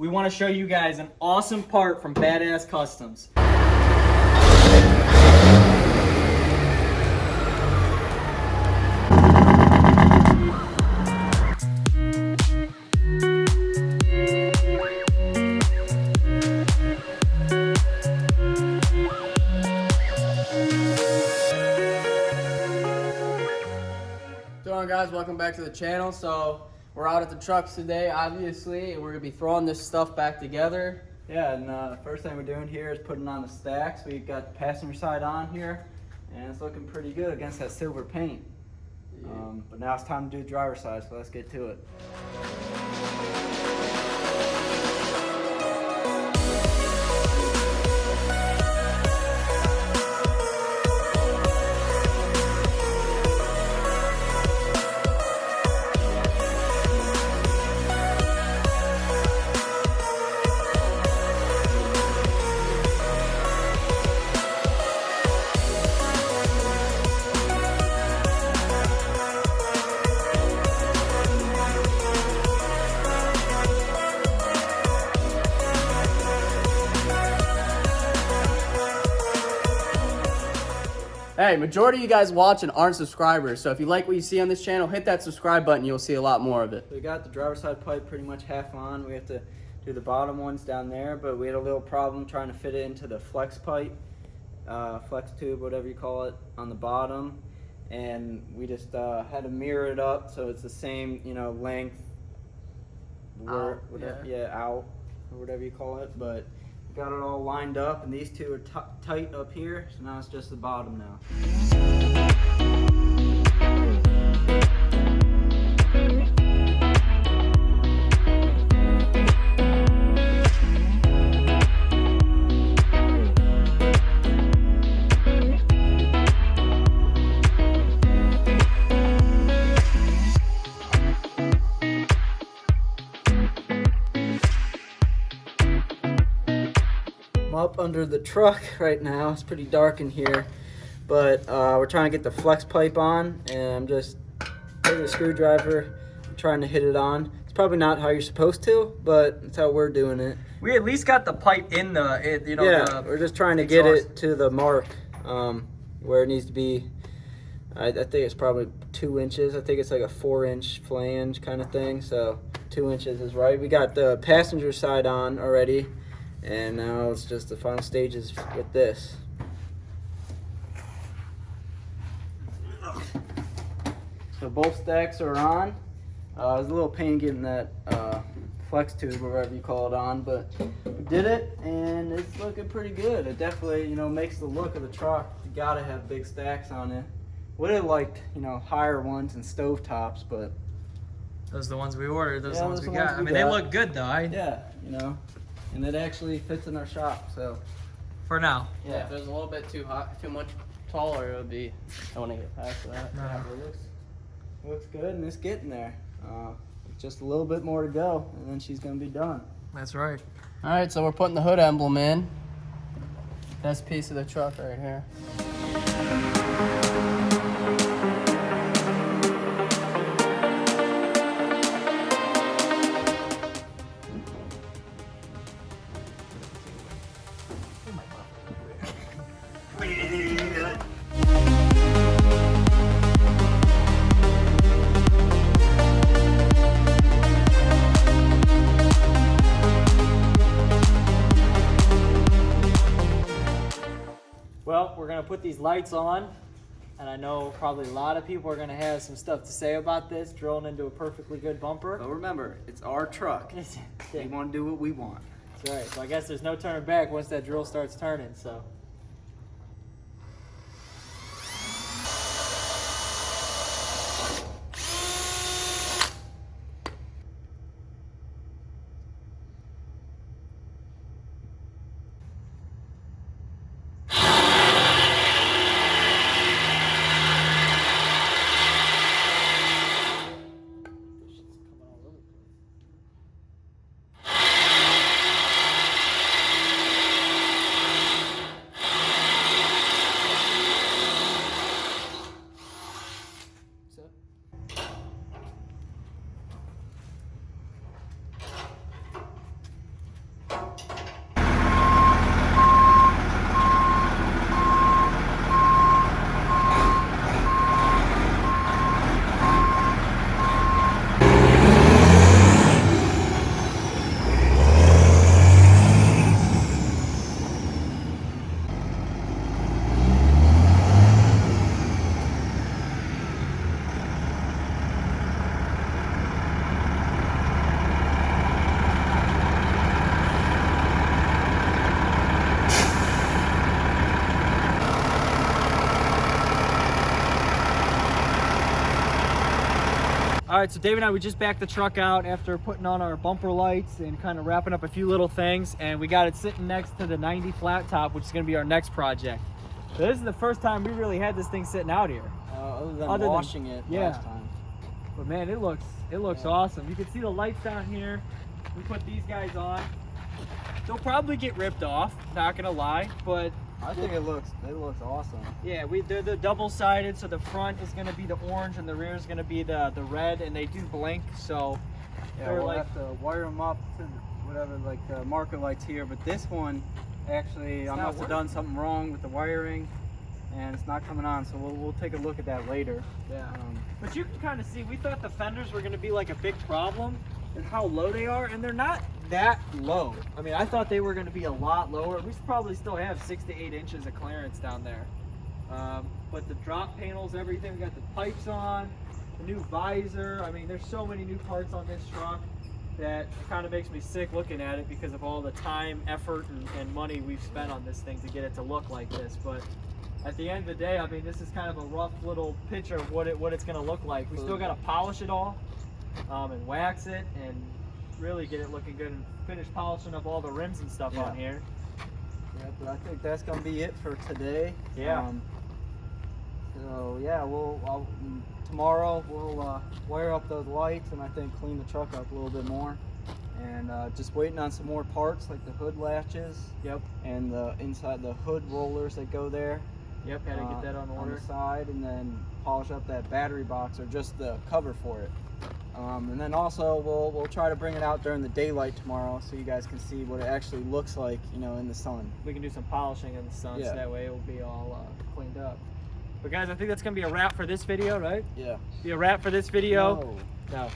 we want to show you guys an awesome part from Badass Customs. What's going on, guys? Welcome back to the channel. So we're out at the trucks today, obviously, and we're gonna be throwing this stuff back together. Yeah, and first thing we're doing here is putting on the stacks. We've got the passenger side on here, and it's looking pretty good against that silver paint. Yeah. But now it's time to do the driver's side, so let's get to it. Hey, majority of you guys watching aren't subscribers, so if you like what you see on this channel, hit that subscribe button. You'll see a lot more of it. We got the driver's side pipe pretty much half on. We have to do the bottom ones down there, but we had a little problem trying to fit it into the flex pipe, flex tube, whatever you call it, on the bottom. And we just had to mirror it up so it's the same, length, Out, out, or whatever you call it. But got it all lined up, and these two are tight up here, so now it's just the bottom now. I'm up under the truck right now. It's pretty dark in here, but we're trying to get the flex pipe on, and I'm just taking a screwdriver, trying to hit it on. It's probably not how you're supposed to, but it's how we're doing it. We at least got the pipe in We're just trying to get it to the mark where it needs to be. I think it's probably 2 inches. I think it's like a 4-inch flange kind of thing, so 2 inches is right. We got the passenger side on already, and now it's just the final stages with this. So both stacks are on. It was a little pain getting that flex tube, or whatever you call it, on, but we did it, and it's looking pretty good. It definitely, makes the look of the truck. You gotta have big stacks on it. Would have liked, higher ones and stove tops, but Those are the ones we ordered. Those are Yeah, the ones those we are the got. ones I we mean, they got. look good though. yeah, and it actually fits in our shop. So For now. Yeah, if it was a little bit too much taller, it would be. I want to get past that. No. It looks good, and it's getting there. Just a little bit more to go, and then she's gonna be done. That's right. All right, so we're putting the hood emblem in. Best piece of the truck right here. Well, we're gonna put these lights on, and I know probably a lot of people are gonna have some stuff to say about this, drilling into a perfectly good bumper. But remember, it's our truck. We want to do what we want. That's right. So I guess there's no turning back once that drill starts turning. So. right, so Dave and I, we just backed the truck out after putting on our bumper lights and kind of wrapping up a few little things, and we got it sitting next to the 90 flat top, which is going to be our next project. So this is the first time we really had this thing sitting out here. Other than washing it last time. But man, it looks awesome. You can see the lights down here. We put these guys on. They'll probably get ripped off, not gonna lie, but I think it looks awesome. yeah, they're the double-sided, so the front is gonna be the orange and the rear is gonna be the red, and they do blink, so Yeah, they're we'll like, have to wire them up to whatever, like the marker lights here. But this one, actually, I must have done something wrong with the wiring, and it's not coming on. So we'll take a look at that later. yeah. But you can kind of see, we thought the fenders were gonna be like a big problem, and how low they are, and they're not that low. I mean, I thought they were gonna be a lot lower. We probably still have 6 to 8 inches of clearance down there. But the drop panels, everything, we got the pipes on, the new visor. I mean, there's so many new parts on this truck that it kind of makes me sick looking at it because of all the time, effort, and money we've spent on this thing to get it to look like this. But at the end of the day, I mean, this is kind of a rough little picture of what it's gonna look like. We still gotta polish it all, and wax it, and really get it looking good, and finish polishing up all the rims and stuff on here. Yeah, but I think that's gonna be it for today. Yeah. So yeah, tomorrow we'll wire up those lights, and I think clean the truck up a little bit more. And just waiting on some more parts like the hood latches. Yep. And the inside the hood rollers that go there. Yep, gotta get that on order. On the side, and then polish up that battery box, or just the cover for it. And then also we'll try to bring it out during the daylight tomorrow, so you guys can see what it actually looks like, you know, in the sun. We can do some polishing in the sun, Yeah. so that way it will be all cleaned up. But guys, I think that's gonna be a wrap for this video, right? Yeah. Be a wrap for this video. No.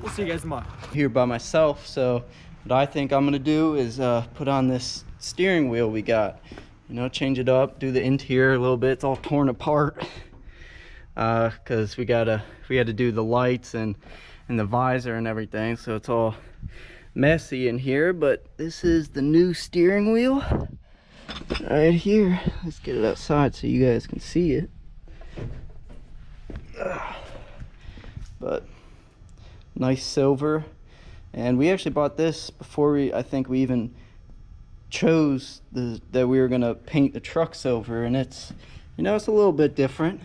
We'll see you guys tomorrow. Here by myself, so what I think I'm gonna do is put on this steering wheel we got. You know, change it up, do the interior a little bit. It's all torn apart because we had to do the lights and the visor and everything, so it's all messy in here. But this is the new steering wheel right here. Let's get it outside so you guys can see it. But nice silver, and we actually bought this before I think we even chose that we were gonna paint the truck silver, and it's, you know, it's a little bit different.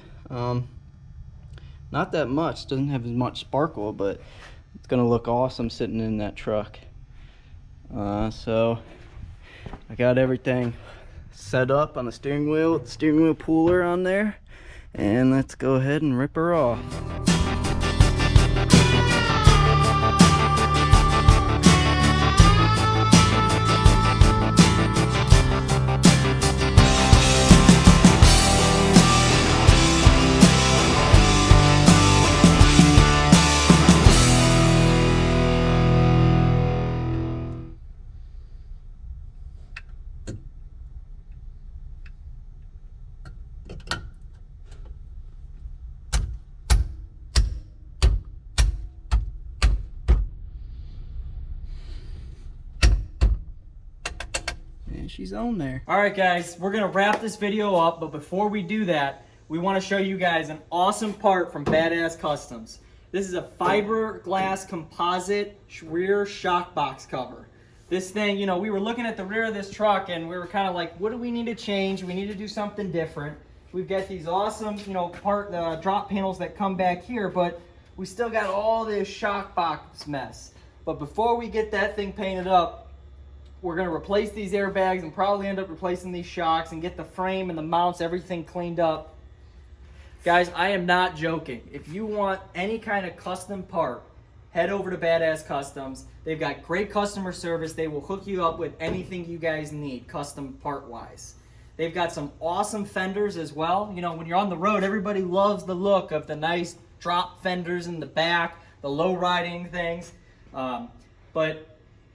Not that much, doesn't have as much sparkle, but it's gonna look awesome sitting in that truck. So I got everything set up on the steering wheel with the steering wheel puller on there, and let's go ahead and rip her off. She's on there. All right, guys, we're gonna wrap this video up, but before we do that, we want to show you guys an awesome part from Badass Customs. This is a fiberglass composite rear shock box cover. This thing, you know, we were looking at the rear of this truck and we were kind of like, what do we need to change? We need to do something different. We've got these awesome, you know, drop panels that come back here, but we still got all this shock box mess. But before we get that thing painted up, we're going to replace these airbags and probably end up replacing these shocks and get the frame and the mounts, everything cleaned up. Guys, I am not joking. If you want any kind of custom part, head over to Badass Customs. They've got great customer service. They will hook you up with anything you guys need, custom part-wise. They've got some awesome fenders as well. You know, when you're on the road, everybody loves the look of the nice drop fenders in the back, the low riding things. But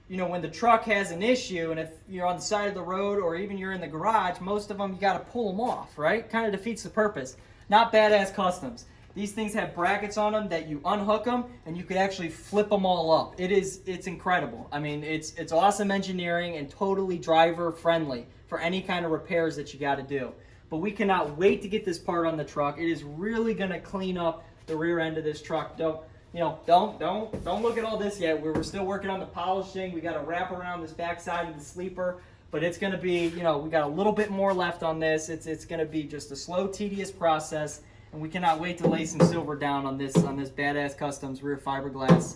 you know, when the truck has an issue, and if you're on the side of the road or even you're in the garage, most of them you got to pull them off, right? Kind of defeats the purpose. Not Badass Customs. These things have brackets on them that you unhook them and you could actually flip them all up. It's incredible. I mean, it's awesome engineering and totally driver friendly for any kind of repairs that you got to do. But we cannot wait to get this part on the truck. It is really going to clean up the rear end of this truck. Don't look at all this yet. We're still working on the polishing. We got to wrap around this backside of the sleeper, but it's going to be, we got a little bit more left on this. It's going to be just a slow, tedious process, and we cannot wait to lay some silver down on this Badass Customs rear fiberglass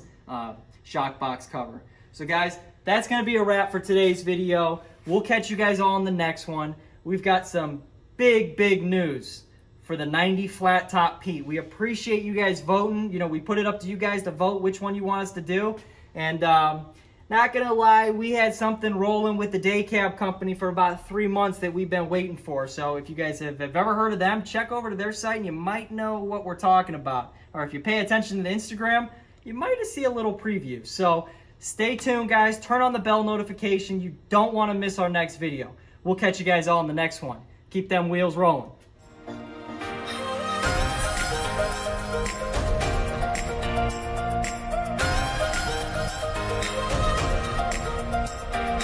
shock box cover. So guys, that's going to be a wrap for today's video. We'll catch you guys all in the next one. We've got some big news for the 90 flat top Pete. We appreciate you guys voting. We put it up to you guys to vote which one you want us to do. And not gonna lie, we had something rolling with the day cab company for about 3 months that we've been waiting for. So if you guys have ever heard of them, check over to their site and you might know what we're talking about. Or if you pay attention to the Instagram, you might see a little preview. So stay tuned, guys. Turn on the bell notification. You don't want to miss our next video. We'll catch you guys all in the next one. Keep them wheels rolling.